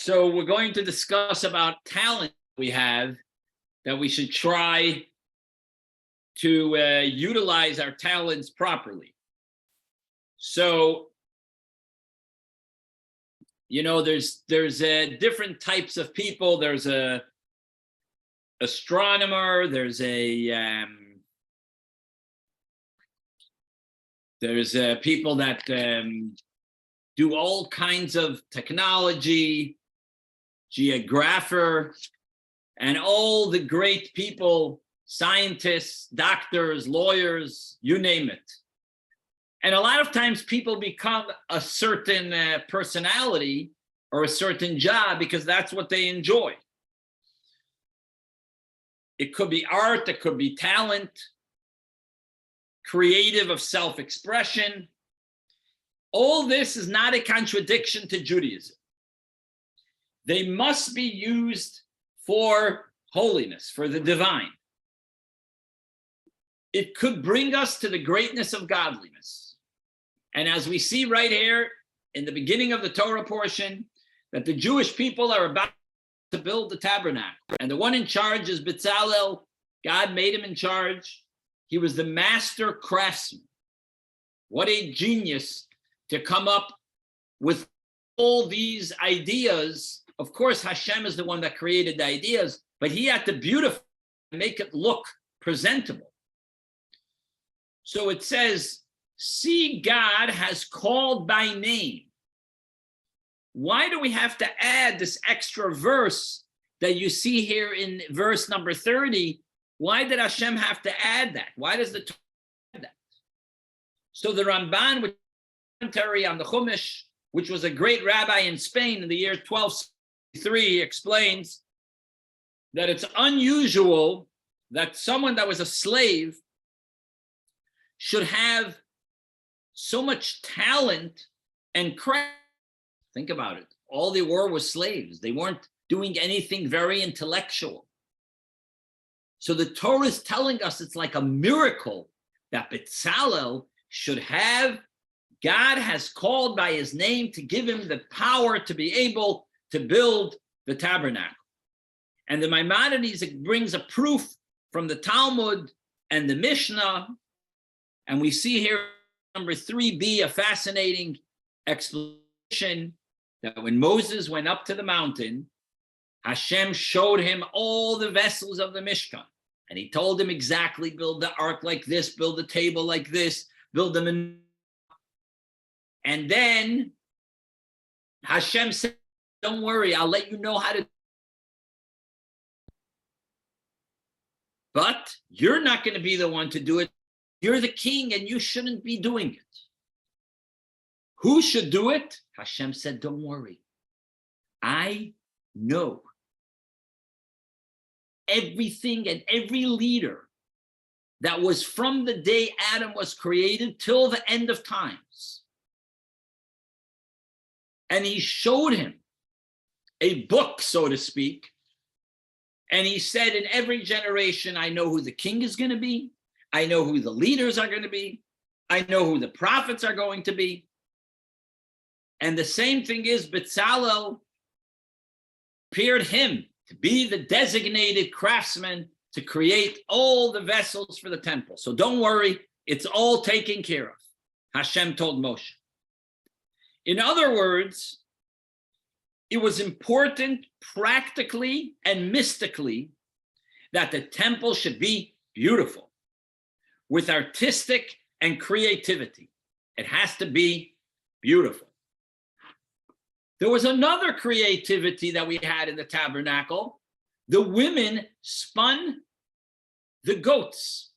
So we're going to discuss about talent we have that we should try to utilize our talents properly. So, you know, there's different types of people. There's a astronomer. There's people that do all kinds of technology, geographer, and all the great people, scientists, doctors, lawyers, you name it. And a lot of times people become a certain personality or a certain job because that's what they enjoy. It could be art, it could be talent, creative of self-expression. All this is not a contradiction to Judaism. They must be used for holiness, for the divine. It could bring us to the greatness of godliness. And as we see right here in the beginning of the Torah portion, that the Jewish people are about to build the tabernacle. And the one in charge is Bezalel. God made him in charge. He was the master craftsman. What a genius to come up with all these ideas. Of course, Hashem is the one that created the ideas, but he had to beautify and make it look presentable. So it says, see, God has called by name. Why do we have to add this extra verse that you see here in verse number 30? Why did Hashem have to add that? Why does the Torah add that? So the Ramban, which commentary on the Chumash, which was a great rabbi in Spain in the year 1263, explains that it's unusual that someone that was a slave should have so much talent and craft. Think about it. All they were was slaves. They weren't doing anything very intellectual. So the Torah is telling us it's like a miracle that Bezalel should have. God has called by his name to give him the power to be able to build the tabernacle. And the Maimonides brings a proof from the Talmud and the Mishnah. And we see here, number 3b, a fascinating explanation that when Moses went up to the mountain, Hashem showed him all the vessels of the Mishkan. And he told him exactly, build the ark like this, build the table like this, build them in. And then Hashem said, don't worry, I'll let you know how to. But you're not going to be the one to do it. You're the king and you shouldn't be doing it. Who should do it? Hashem said, don't worry. I know everything and every leader that was from the day Adam was created till the end of times. And he showed him a book, so to speak. And he said, in every generation, I know who the king is going to be. I know who the leaders are going to be. I know who the prophets are going to be. And the same thing is, Bezalel appeared him to be the designated craftsman to create all the vessels for the temple. So don't worry, it's all taken care of. Hashem told Moshe. In other words, it was important practically and mystically that the temple should be beautiful with artistic and creativity. It has to be beautiful. There was another creativity that we had in the tabernacle. The women spun the goats.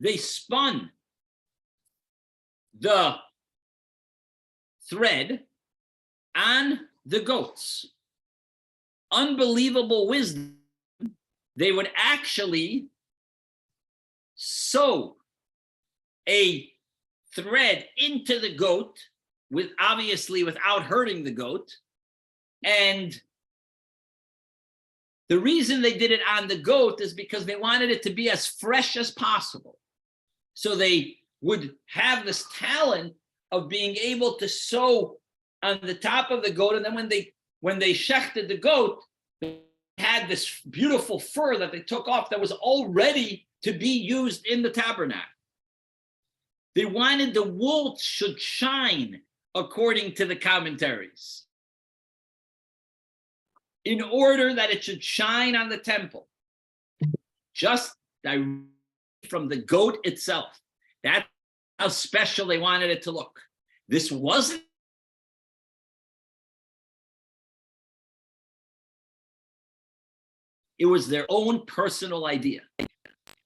They spun the thread on the goats. Unbelievable wisdom. They would actually sew a thread into the goat, obviously without hurting the goat. And the reason they did it on the goat is because they wanted it to be as fresh as possible. So they would have this talent of being able to sew on the top of the goat, and then when they when they shechted the goat, they had this beautiful fur that they took off that was all ready to be used in the tabernacle. They wanted the wool should shine, according to the commentaries, in order that it should shine on the temple, just from the goat itself. That's how special they wanted it to look. This wasn't it was their own personal idea.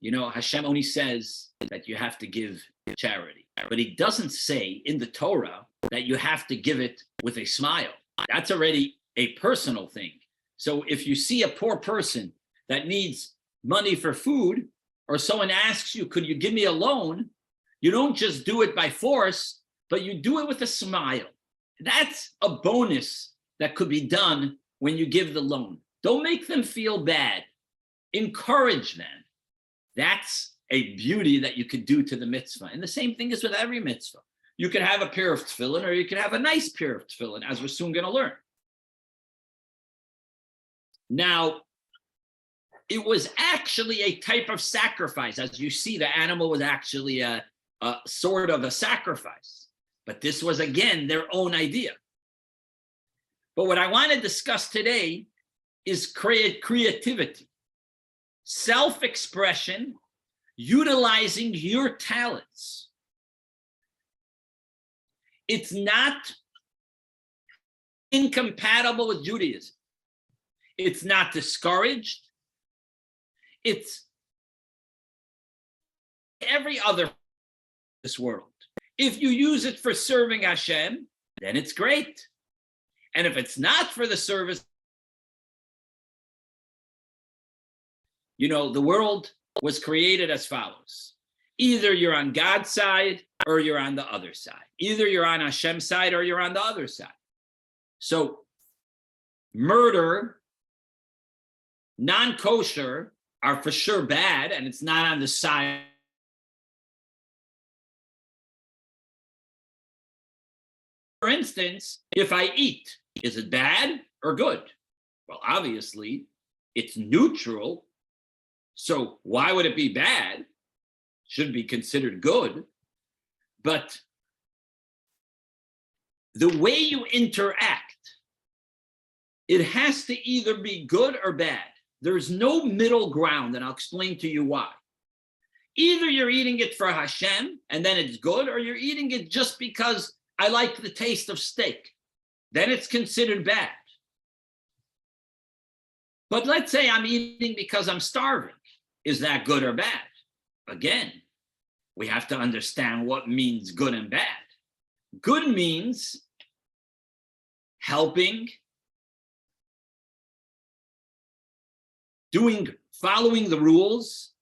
You know, Hashem only says that you have to give charity, but he doesn't say in the Torah that you have to give it with a smile. That's already a personal thing. So if you see a poor person that needs money for food, or someone asks you, could you give me a loan? You don't just do it by force, but you do it with a smile. That's a bonus that could be done when you give the loan. Don't make them feel bad. Encourage them. That's a beauty that you could do to the mitzvah. And the same thing is with every mitzvah. You can have a pair of tefillin, or you can have a nice pair of tefillin, as we're soon going to learn. Now, it was actually a type of sacrifice. As you see, the animal was actually a sort of a sacrifice. But this was, again, their own idea. But what I want to discuss today is creativity, self-expression, utilizing your talents. It's not incompatible with Judaism. It's not discouraged. It's every other this world. If you use it for serving Hashem, then it's great. And if it's not for the service, you know, the world was created as follows. Either you're on God's side or you're on the other side. Either you're on Hashem's side or you're on the other side. So murder, non-kosher are for sure bad, and it's not on the side. For instance, if I eat, is it bad or good? Well, obviously, it's neutral. So why would it be bad? Should be considered good. But the way you interact, it has to either be good or bad. There's no middle ground, and I'll explain to you why. Either you're eating it for Hashem, and then it's good, or you're eating it just because I like the taste of steak. Then it's considered bad. But let's say I'm eating because I'm starving. Is that good or bad? Again, we have to understand what means good and bad. Good means helping, following the rules.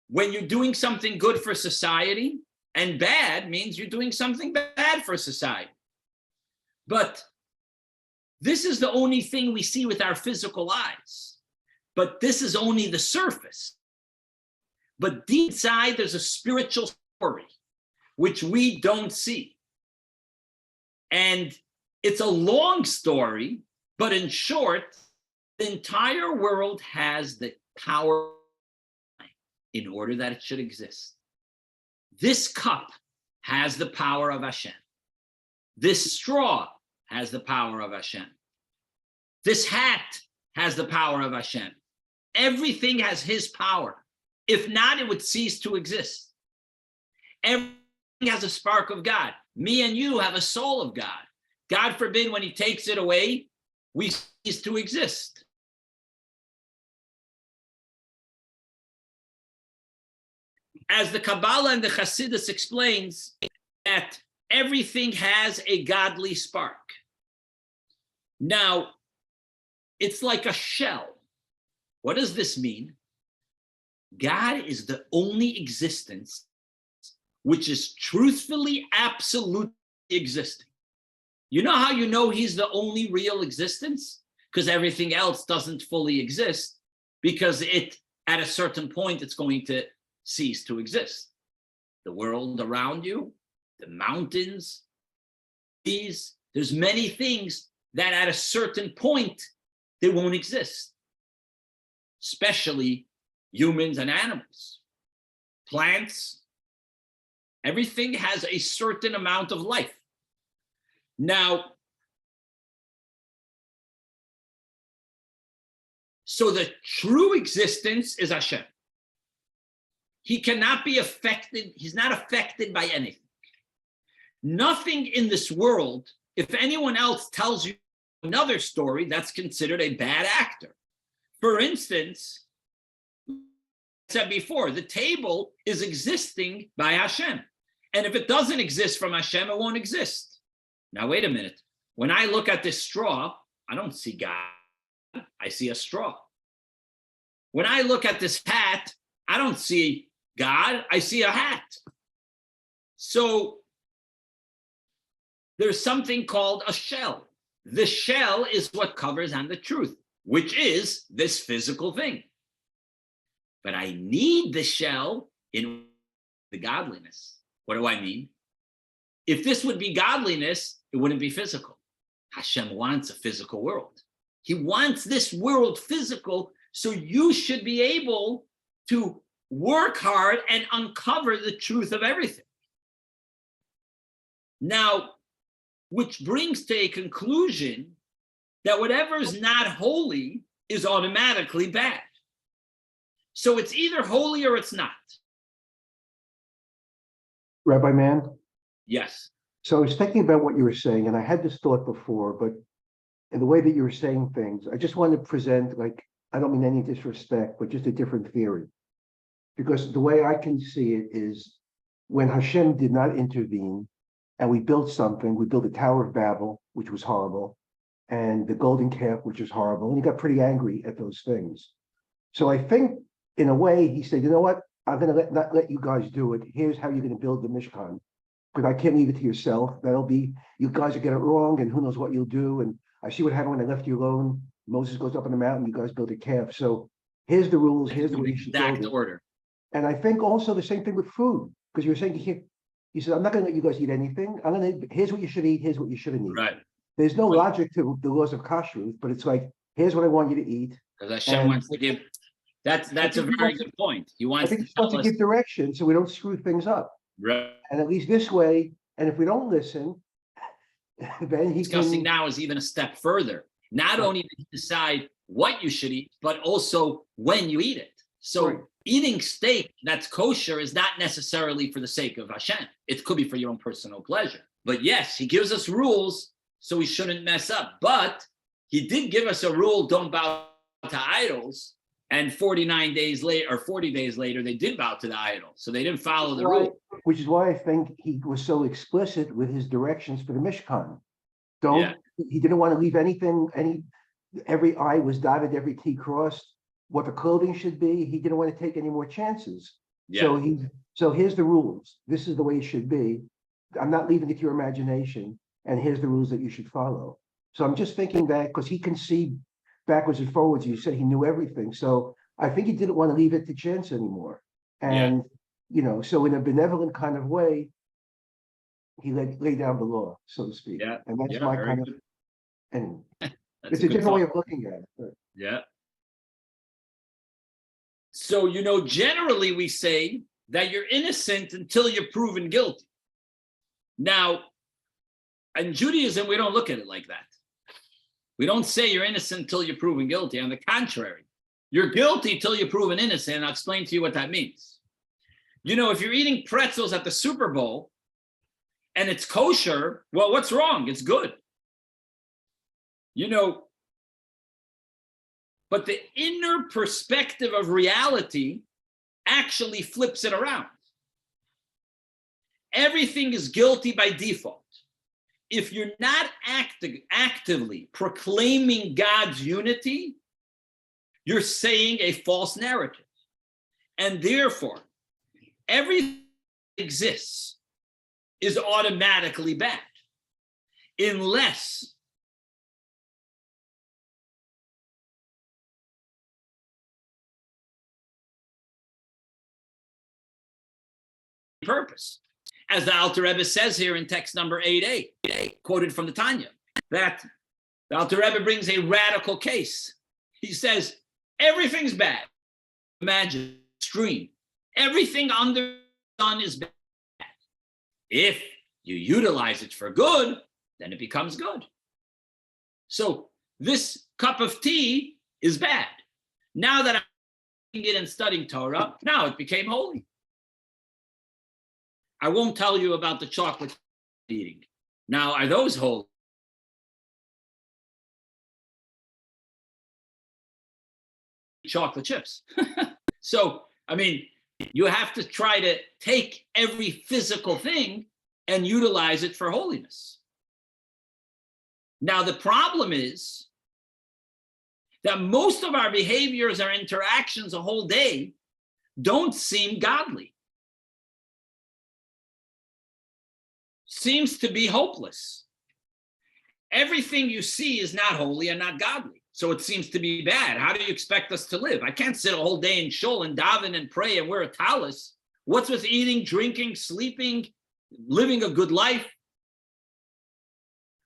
When you're doing something good for society, and bad means you're doing something bad for society. But this is the only thing we see with our physical eyes. But this is only the surface. But deep inside, there's a spiritual story, which we don't see. And it's a long story, but in short, the entire world has the power in order that it should exist. This cup has the power of Hashem. This straw has the power of Hashem. This hat has the power of Hashem. Everything has his power. If not, it would cease to exist. Everything has a spark of God. Me and you have a soul of God. God forbid, when he takes it away, we cease to exist. As the Kabbalah and the Hasidus explains, that everything has a godly spark. Now, it's like a shell. What does this mean? God is the only existence which is truthfully, absolutely existing. You know how you know he's the only real existence? Because everything else doesn't fully exist, because at a certain point, it's going to cease to exist. The world around you, the mountains, the There's many things that at a certain point, they won't exist, especially humans and animals, plants. Everything has a certain amount of life. Now, so the true existence is Hashem. He cannot be affected. He's not affected by anything. Nothing in this world, if anyone else tells you another story, that's considered a bad actor. For instance, I said before, the table is existing by Hashem. And if it doesn't exist from Hashem, it won't exist. Now, wait a minute. When I look at this straw, I don't see God. I see a straw. When I look at this hat, I don't see God. I see a hat. So there's something called a shell. The shell is what covers on the truth, which is this physical thing. But I need the shell in the godliness. What do I mean? If this would be godliness, it wouldn't be physical. Hashem wants a physical world. He wants this world physical, so you should be able to work hard and uncover the truth of everything. Now, which brings to a conclusion that whatever is not holy is automatically bad. So it's either holy or it's not. Rabbi Mann? Yes. So I was thinking about what you were saying, and I had this thought before, but in the way that you were saying things, I just want to present, like, I don't mean any disrespect, but just a different theory. Because the way I can see it is when Hashem did not intervene and we built something, we built the Tower of Babel, which was horrible, and the golden calf, which is horrible, and he got pretty angry at those things. So I think in a way he said, you know what, I'm going to not let you guys do it. Here's how you're going to build the Mishkan. Because I can't leave it to yourself. That'll be, you guys will get it wrong, and who knows what you'll do. And I see what happened when I left you alone. Moses goes up on the mountain, you guys build a calf. So here's the rules, here's the way you should build it. Order. And I think also the same thing with food, because you were saying he said, I'm not going to let you guys eat anything. Here's what you should eat, here's what you shouldn't eat. Right. There's no logic to the laws of kashrut, but it's like, here's what I want you to eat. Because Hashem wants to give, that's a very good point. He wants to give direction so we don't screw things up. Right. And at least this way, and if we don't listen, then he discussing now is even a step further. Not only do you decide what you should eat, but also when you eat it. So eating steak that's kosher is not necessarily for the sake of Hashem. It could be for your own personal pleasure. But yes, he gives us rules so we shouldn't mess up. But he did give us a rule, don't bow to idols. And 49 days later, or 40 days later, they did bow to the idol. So they didn't follow the rule. Which is why I think he was so explicit with his directions for the Mishkan. He didn't want to leave anything, every I was dotted, every T crossed, what the clothing should be. He didn't want to take any more chances. Yeah. So here's the rules. This is the way it should be. I'm not leaving it to your imagination. And here's the rules that you should follow. So I'm just thinking that because he can see backwards and forwards, you said he knew everything. So I think he didn't want to leave it to chance anymore. And, so in a benevolent kind of way, he laid down the law, so to speak. Yeah. And that's my kind of, and it's a different way of looking at it. But. Yeah. So, generally we say that you're innocent until you're proven guilty. Now, in Judaism, we don't look at it like that. We don't say you're innocent until you're proven guilty. On the contrary, you're guilty till you're proven innocent. And I'll explain to you what that means. If you're eating pretzels at the Super Bowl and it's kosher, well, what's wrong? It's good. But the inner perspective of reality actually flips it around. Everything is guilty by default. If you're not actively proclaiming God's unity, you're saying a false narrative. And therefore, everything that exists is automatically bad, unless purpose. As the Alter Rebbe says here in text number 8a, quoted from the Tanya, that the Alter Rebbe brings a radical case. He says, everything's bad. Imagine, extreme. Everything under the sun is bad. If you utilize it for good, then it becomes good. So this cup of tea is bad. Now that I'm eating it and studying Torah, now it became holy. I won't tell you about the chocolate eating. Now, are those holy? Chocolate chips. So, I mean, you have to try to take every physical thing and utilize it for holiness. Now, the problem is that most of our behaviors, our interactions a whole day don't seem godly. Seems to be hopeless. Everything you see is not holy and not godly. So it seems to be bad. How do you expect us to live? I can't sit a whole day in shul and daven and pray and wear a talis. What's with eating, drinking, sleeping, living a good life?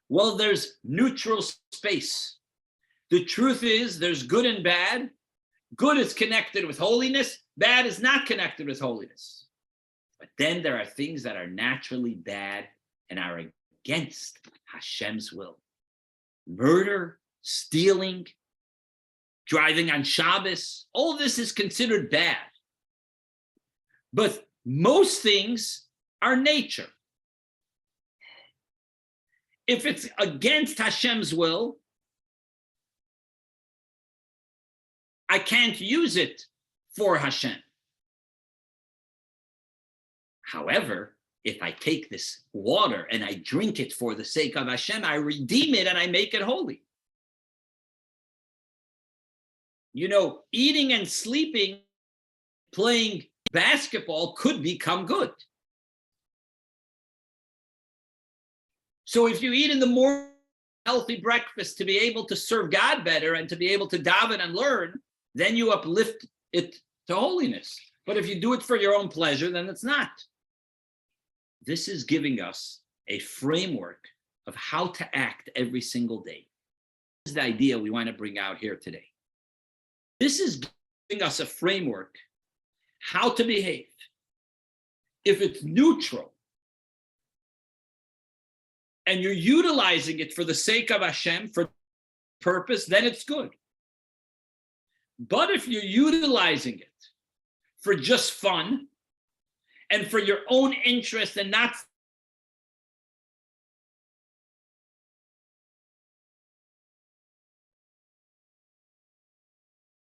Well, there's neutral space. The truth is there's good and bad. Good is connected with holiness. Bad is not connected with holiness. But then there are things that are naturally bad and are against Hashem's will. Murder, stealing, driving on Shabbos, all this is considered bad. But most things are nature. If it's against Hashem's will, I can't use it for Hashem. However, if I take this water and I drink it for the sake of Hashem, I redeem it and I make it holy. You know, eating and sleeping, playing basketball could become good. So if you eat in the morning healthy breakfast to be able to serve God better and to be able to daven and learn, then you uplift it to holiness. But if you do it for your own pleasure, then it's not. This is giving us a framework of how to act every single day. This is the idea we want to bring out here today. This is giving us a framework how to behave. If it's neutral and you're utilizing it for the sake of Hashem, for purpose, then it's good. But if you're utilizing it for just fun and for your own interest and not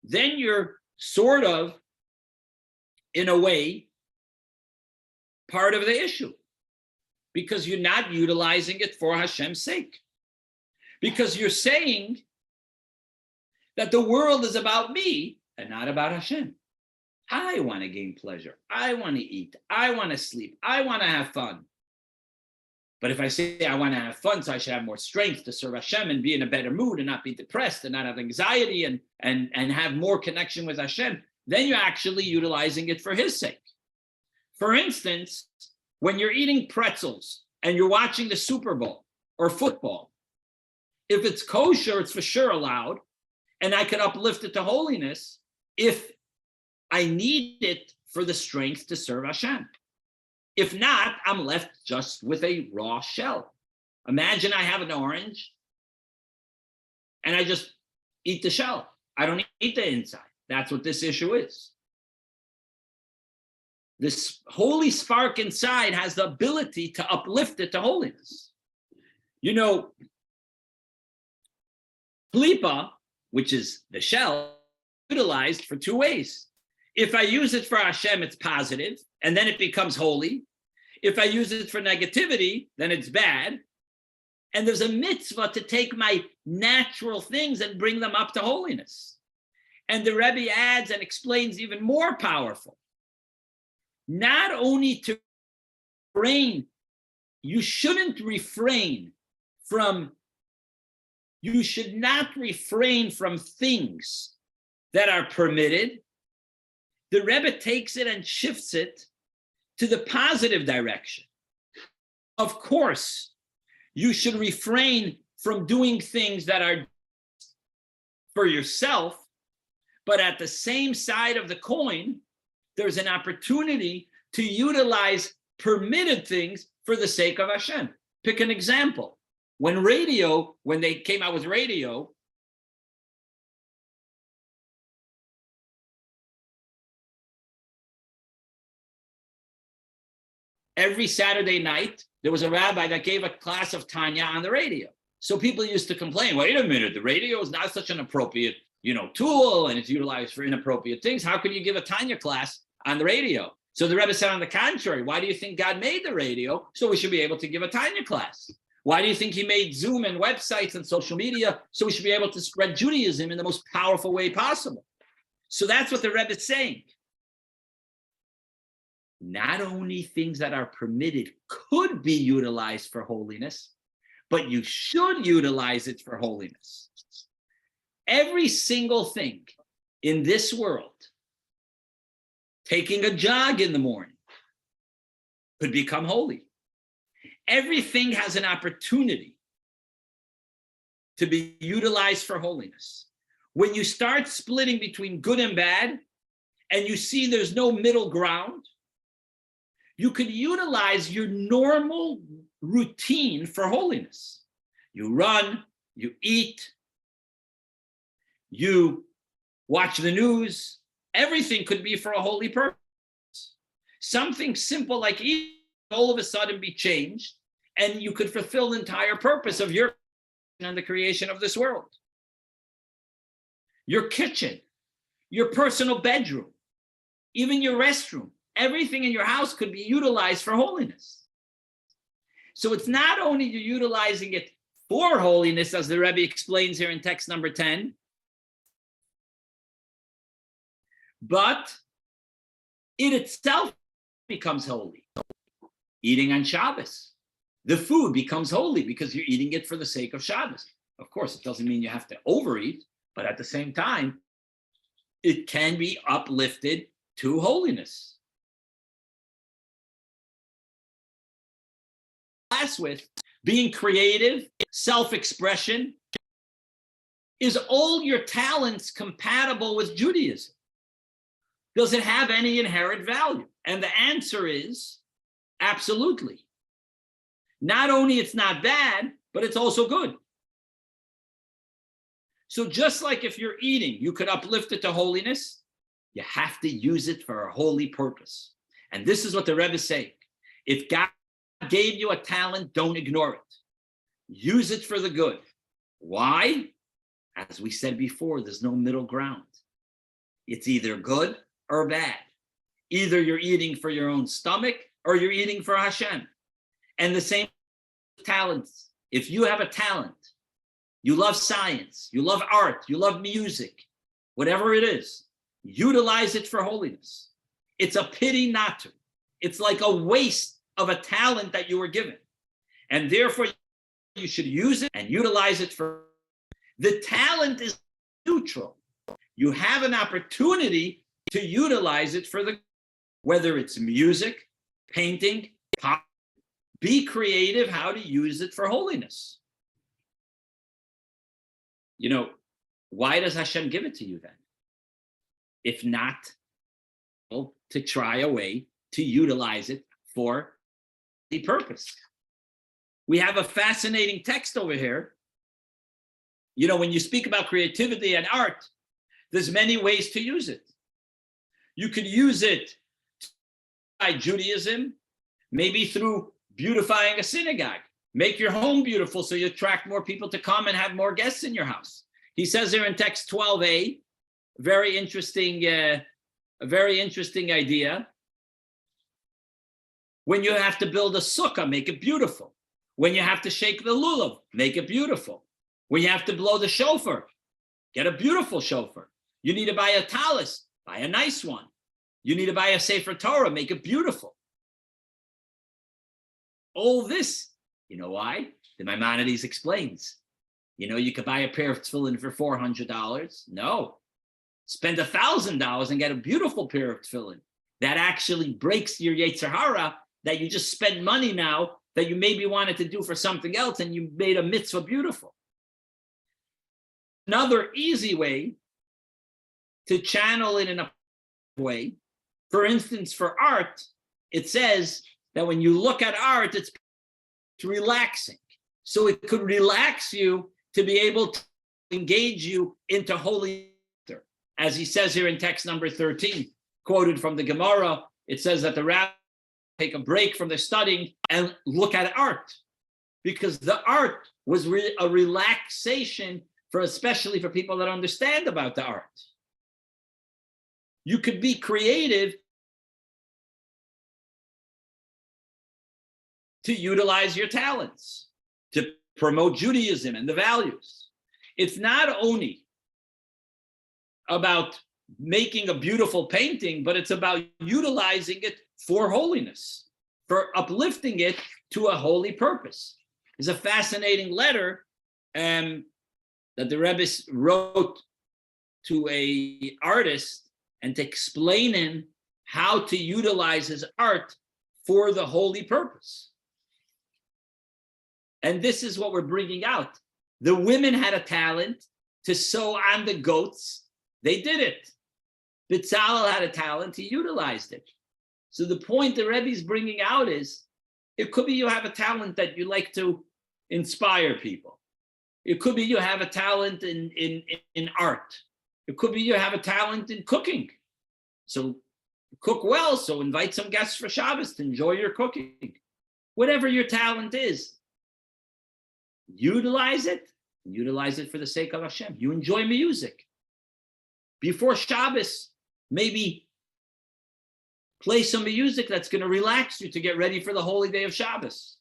then you're sort of, in a way, part of the issue because you're not utilizing it for Hashem's sake. Because you're saying that the world is about me and not about Hashem. I want to gain pleasure. I want to eat. I want to sleep. I want to have fun. But if I say I want to have fun, so I should have more strength to serve Hashem and be in a better mood and not be depressed and not have anxiety and have more connection with Hashem, then you're actually utilizing it for His sake. For instance, when you're eating pretzels and you're watching the Super Bowl or football, if it's kosher, it's for sure allowed, and I can uplift it to holiness if I need it for the strength to serve Hashem. If not, I'm left just with a raw shell. Imagine I have an orange and I just eat the shell. I don't eat the inside. That's what this issue is. This holy spark inside has the ability to uplift it to holiness. You know, klipa, which is the shell, utilized for two ways. If I use it for Hashem, it's positive, and then it becomes holy. If I use it for negativity, then it's bad. And there's a mitzvah to take my natural things and bring them up to holiness. And the Rebbe adds and explains even more powerful. Not only to refrain, you should not refrain from things that are permitted. The Rebbe takes it and shifts it to the positive direction. Of course, You should refrain from doing things that are for yourself, but at the same side of the coin, there's an opportunity to utilize permitted things for the sake of Hashem. Pick an example. When they came out with radio, every Saturday night, there was a rabbi that gave a class of Tanya on the radio. So people used to complain, wait a minute, the radio is not such an appropriate, tool, and it's utilized for inappropriate things. How can you give a Tanya class on the radio? So the Rebbe said, on the contrary, why do you think God made the radio? So we should be able to give a Tanya class. Why do you think he made Zoom and websites and social media? So we should be able to spread Judaism in the most powerful way possible. So that's what the Rebbe is saying. Not only things that are permitted could be utilized for holiness, but you should utilize it for holiness. Every single thing in this world, taking a jog in the morning, could become holy. Everything has an opportunity to be utilized for holiness. When you start splitting between good and bad, and you see there's no middle ground, you could utilize your normal routine for holiness. You run, you eat, you watch the news. Everything could be for a holy purpose. Something simple like eating all of a sudden be changed, and you could fulfill the entire purpose of your and the creation of this world. Your kitchen, your personal bedroom, even your restroom, everything in your house could be utilized for holiness. So it's not only you're utilizing it for holiness, as the Rebbe explains here in text number 10, but it itself becomes holy. Eating on Shabbos, the food becomes holy because you're eating it for the sake of Shabbos. Of course, it doesn't mean you have to overeat, but at the same time, it can be uplifted to holiness. Last with being creative, self-expression, is all your talents compatible with Judaism? Does it have any inherent value? And the answer is absolutely. Not only it's not bad, but it's also good. So just like if you're eating, you could uplift it to holiness, you have to use it for a holy purpose. And this is what the Rebbe is saying. If God gave you a talent, don't ignore it. Use it for the good. Why? As we said before, there's no middle ground. It's either good or bad. Either you're eating for your own stomach or you're eating for Hashem. And the same talents. If you have a talent, you love science, you love art, you love music, whatever it is, utilize it for holiness. It's a pity not to. It's like a waste of a talent that you were given. And therefore, you should use it and utilize it for. The talent is neutral. You have an opportunity to utilize it for whether it's music, painting, pop, be creative how to use it for holiness. Why does Hashem give it to you then? If not, to try a way to utilize it for the purpose. We have a fascinating text over here. When you speak about creativity and art, there's many ways to use it. You could use it by Judaism, maybe through beautifying a synagogue. Make your home beautiful so you attract more people to come and have more guests in your house. He says here in text 12a, a very interesting idea. When you have to build a sukkah, make it beautiful. When you have to shake the lulav, make it beautiful. When you have to blow the shofar, get a beautiful shofar. You need to buy a talis, buy a nice one. You need to buy a Sefer Torah, make it beautiful. All this, you know why? The Maimonides explains. You could buy a pair of tefillin for $400. No. Spend $1,000 and get a beautiful pair of tefillin. That actually breaks your Yetzer Hara, that you just spend money now that you maybe wanted to do for something else and you made a mitzvah beautiful. Another easy way to channel it in a way, for instance, for art, it says that when you look at art, it's relaxing. So it could relax you to be able to engage you into holy, as he says here in text number 13, quoted from the Gemara. It says that the rabbi take a break from the studying and look at art, because the art was a relaxation for, especially for people that understand about the art. You could be creative to utilize your talents, to promote Judaism and the values. It's not only about making a beautiful painting, but it's about utilizing it for holiness, for uplifting it to a holy purpose. There's a fascinating letter that the Rebbe wrote to an artist and to explain him how to utilize his art for the holy purpose. And this is what we're bringing out. The women had a talent to sew on the goats. They did it. Bitzalel had a talent. He utilized it. So the point the Rebbe is bringing out is, it could be you have a talent that you like to inspire people. It could be you have a talent in art. It could be you have a talent in cooking. So cook well, so invite some guests for Shabbos to enjoy your cooking. Whatever your talent is, utilize it. Utilize it for the sake of Hashem. You enjoy music. Before Shabbos, maybe play some music that's going to relax you to get ready for the holy day of Shabbos.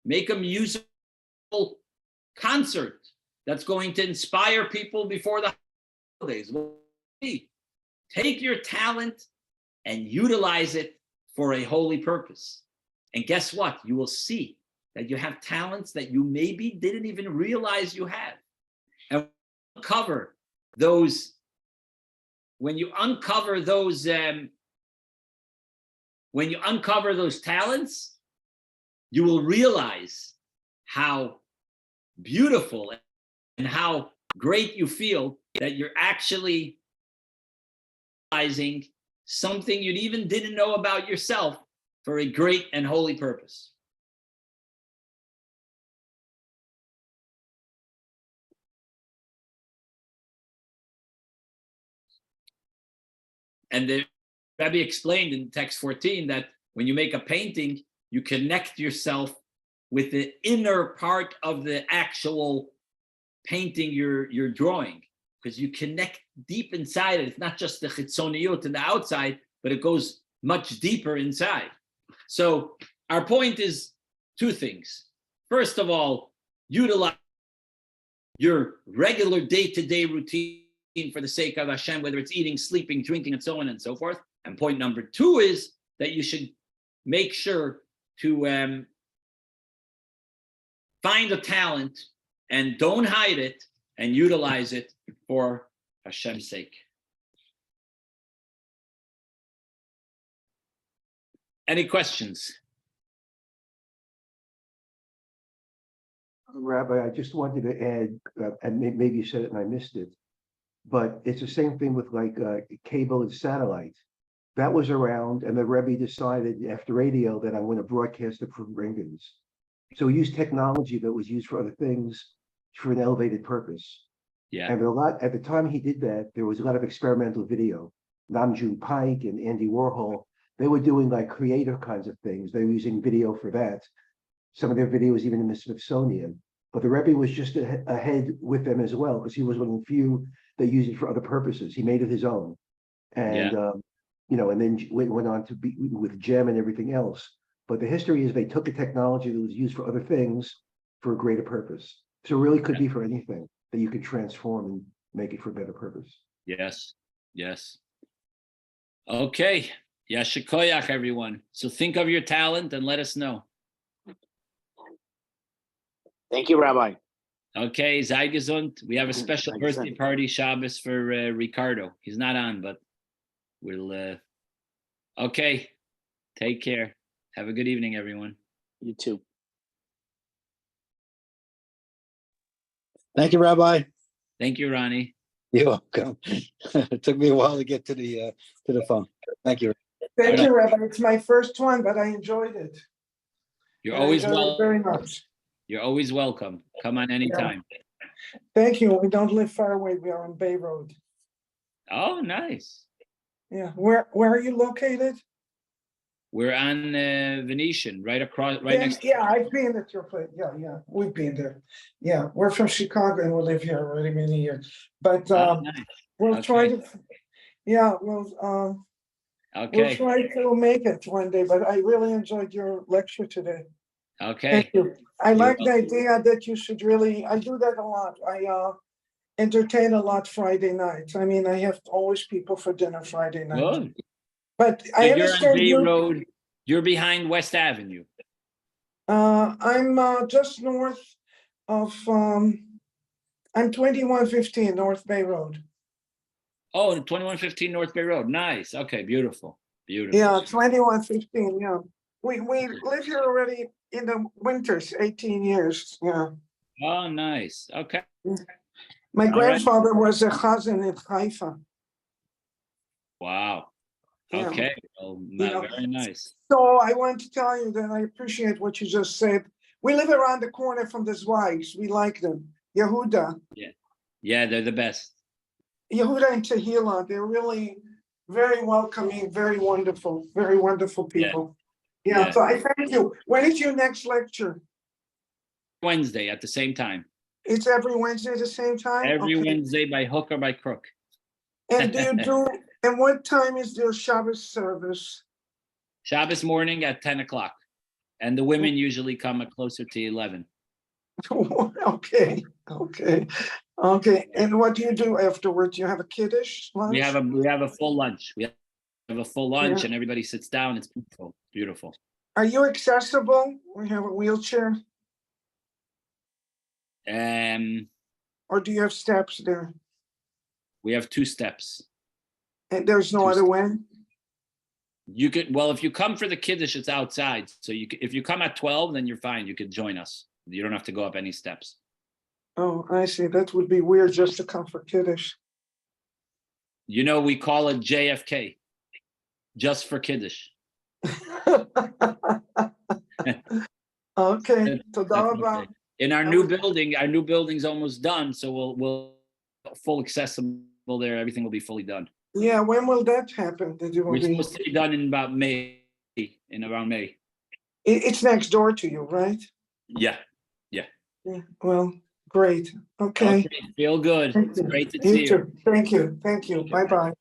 Make a musical concert that's going to inspire people before the holidays. Take your talent and utilize it for a holy purpose. And guess what? You will see that you have talents that you maybe didn't even realize you had. And uncover those, when you uncover those talents, you will realize how beautiful and how great you feel that you're actually realizing something you even didn't know about yourself for a great and holy purpose. And the Rabbi explained in text 14 that when you make a painting, you connect yourself with the inner part of the actual painting you're drawing, because you connect deep inside it. It's not just the chitzoniyut and the outside, but it goes much deeper inside. So our point is two things. First of all, utilize your regular day-to-day routine for the sake of Hashem, whether it's eating, sleeping, drinking, and so on and so forth. And point number two is that you should make sure to find a talent and don't hide it and utilize it for Hashem's sake. Any questions? Rabbi, I just wanted to add, and maybe you said it and I missed it, but it's the same thing with like cable and satellite. That was around, and the Rebbe decided after radio that I want to broadcast it from Ringans. So he used technology that was used for other things for an elevated purpose. Yeah. And at the time he did that, there was a lot of experimental video. Namjoon Pike and Andy Warhol, they were doing like creative kinds of things. They were using video for that. Some of their videos even in the Smithsonian. But the Rebbe was just ahead with them as well, because he was one of the few that used it for other purposes. He made it his own. And and then went on to be with GEM and everything else. But the history is they took a technology that was used for other things for a greater purpose. So it really could be for anything that you could transform and make it for a better purpose. Yes. Okay. Yashikoyach, everyone. So think of your talent and let us know. Thank you, Rabbi. Okay, sei gesund. We have a special birthday party Shabbos for Ricardo. He's not on, but we'll okay. Take care. Have a good evening, everyone. You too. Thank you, Rabbi. Thank you, Ronnie. You're welcome. It took me a while to get to the phone. Thank you. Thank Right. you, Rabbi. It's my first one, but I enjoyed it. You're I always enjoyed it very welcome. much. You're always welcome. Come on anytime. Thank you. We don't live far away. We are on Bay Road. Oh, nice. Yeah. Where are you located? We're on Venetian, right across, right next. Yeah, I've been at your place. Yeah. We've been there. Yeah, we're from Chicago and we live here already many years. But Oh, nice. we'll try Okay. to. Yeah, we'll Okay. try to make it one day. But I really enjoyed your lecture today. Okay. Thank you. I You're like the welcome. idea that you should really. I do that a lot. I entertain a lot Friday nights. I mean, I have always people for dinner Friday night. Good. But So I you're on understand Bay you. Road. You're behind West Avenue. I'm just north of. I'm 2115 North Bay Road. Oh, 2115 North Bay Road. Nice. Okay, beautiful. Beautiful. Yeah, 2115. Yeah, we live here already in the winters, 18 years. Yeah. Oh, nice. Okay. My right. grandfather was a chazan in Haifa. Wow. Yeah. Okay. Well, Yeah. very nice. So I want to tell you that I appreciate what you just said. We live around the corner from the Zweigs. We like them. Yehuda. Yeah, they're the best. Yehuda and Tehillah, they're really very welcoming, very wonderful people. Yeah, so I thank you. When is your next lecture? Wednesday at the same time. It's every Wednesday at the same time? Every Okay. Wednesday by hook or by crook. And and what time is the Shabbos service? Shabbos morning at 10 o'clock. And the women usually come at closer to 11. Okay. And what do you do afterwards? You have a kiddush lunch? We have a full lunch. We have a full lunch and everybody sits down. It's beautiful. Beautiful. Are you accessible? We have a wheelchair, or do you have steps there? We have 2 steps. And there's no other way? You could, well, if you come for the kiddush, it's outside. So if you come at 12, then you're fine. You could join us. You don't have to go up any steps. Oh, I see. That would be weird just to come for kiddush. You know, we call it JFK, just for kiddush. Okay. Okay. In our new building's almost done, so we'll full accessible there. Everything will be fully done. Yeah, when will that happen? We're supposed to be done in about May, around May. It's next door to you, right? Yeah. Yeah. Well, great. Okay. Feel good. It's great to see you. Thank you. Bye-bye.